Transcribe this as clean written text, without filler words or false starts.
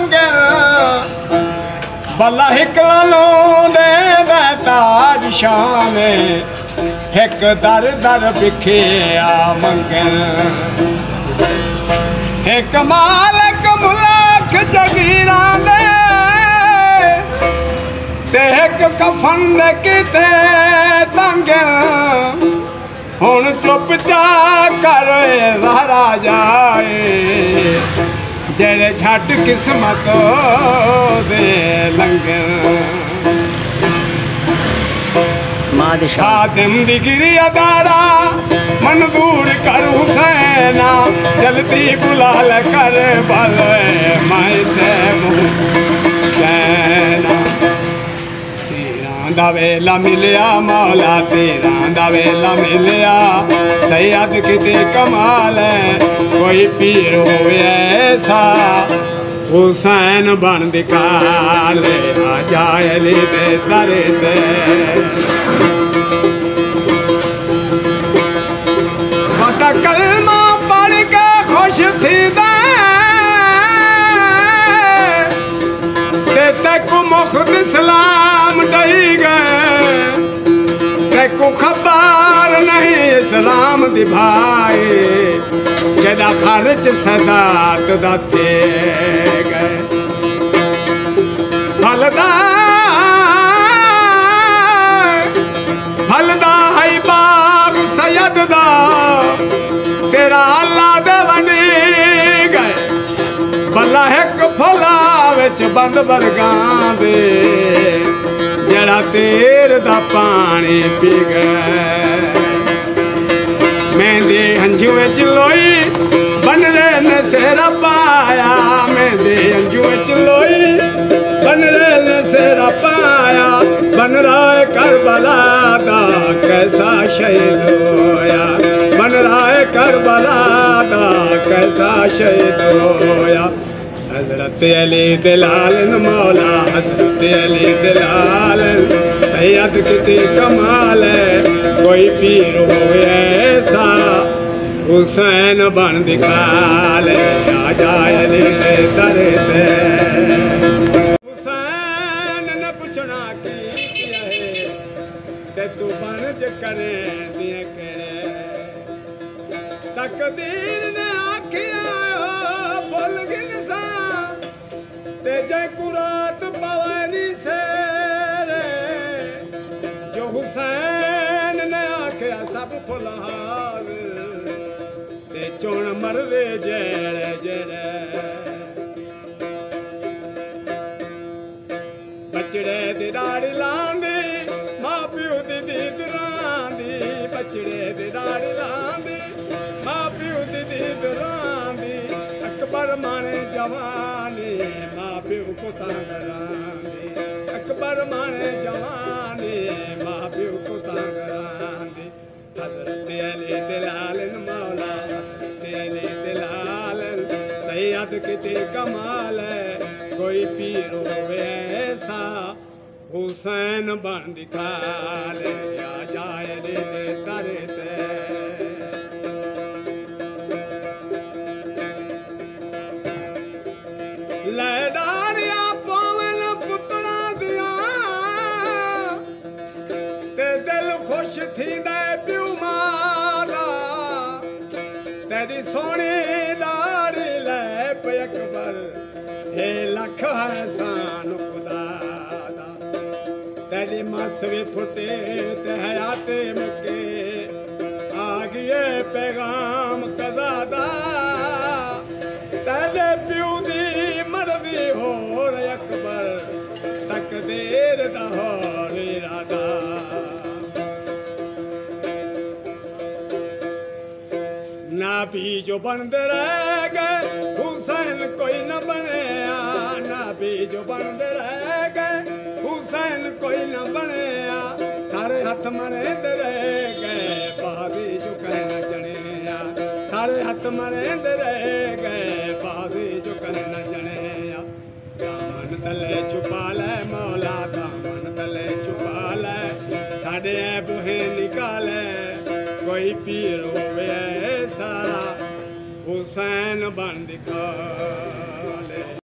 मंगे भला हिकलानो दे ताज शान एक दर दर बिखिया मंगे एक मालक मुलाक जगीरा दे ते एक कफन दे किते तंगे हुण चुप चा कर वारा जाए जेड़े झट किस्मत दे लंगे खादिम दिगिरी अदारा मंजूर कर हुसैना जल्दी बुला ले कर बल मैं सैना दा वेला मिलिया मौला तेरा दा वेला मिलिया सैयद किते कमाल है कोई पीर होए ऐसा हुसैन बन दिखाले आ जाए अली दे दर ते मता कलमा पढ़ के खुश थी दे तेको मुख्त सलाम दई गए तेको खबर नहीं इस्लाम दी भाई जेदा खर्च सदात दा थे गए फलदा है बाग सैयद दा तेरा अल्लाह दे वंडी गए भला एक फला बंद बरगां दे जड़ा तेर दा पानी पी गए मेहंदी हंझू विच लोई बन रे ने सेरा पाया मेहंदी हंझू विच लोई बन रे ने सेरा पाया बन रहा है करबला दा कैसा शहीद होया बन रहा है करबला दा कैसा शहीद होया हजरत अली दिलाल मौला हजरत अली दिलाल सैयद किते कमाल है कोई पीर होए ऐसा हुसैन बन दिखाले आ जाए अली दे दर ते हुसैन ने पूछना की है ते तू बन ज करे दिए करे तकदीर ने आखिया बोल गिन ते जय कुरात पवनी से जो हुसैन ने आख्या सब फुलहार ते चुन मरदे जेड़े जेड़े बचड़े दी दाड़ी लांदी मां प्यो दी दीद रांदी बचड़े दी दाड़ी लांदी मां प्यो दी दीद रांदी अकबर माने जवानी मां प्यो को तांगरांदी अकबर माने जवानी मां प्यो को तांगरांदी हजरत अली दिलाल मौला हजरत अली दिलाल सैयद किते कमाल है कोई पीर होवे ऐसा हुसैन बन दिखाले आ जाए रे दर ते लैडारिया पवन पुत्रा दिया ते दिल खुश थी दे प्यू मारा तेरी सोनी दाड़ी ले पे अकबर हे लख हसान खुदा दा तेरी मस भी फुटे ते हयाते मुके आ गए पैगाम कदा दा तेरे प्यू दी मरदी हो अकबर तकदीर दा हो इरादा नाबी जो बनते रह गए हुसैन कोई न बने नाबी जो बनते रह गए हुसैन कोई न बने थारे हथ मरेंदे रह गए बाबी जो कहना जने थारे हथ मरेंदे रह गए बाबी जो कहना जने दामन तले छुपा ले मौला दामन तले छुपा ले साढ़े बुहे निकाले कोई पीर होवे ऐसा हुसैन बन दिखा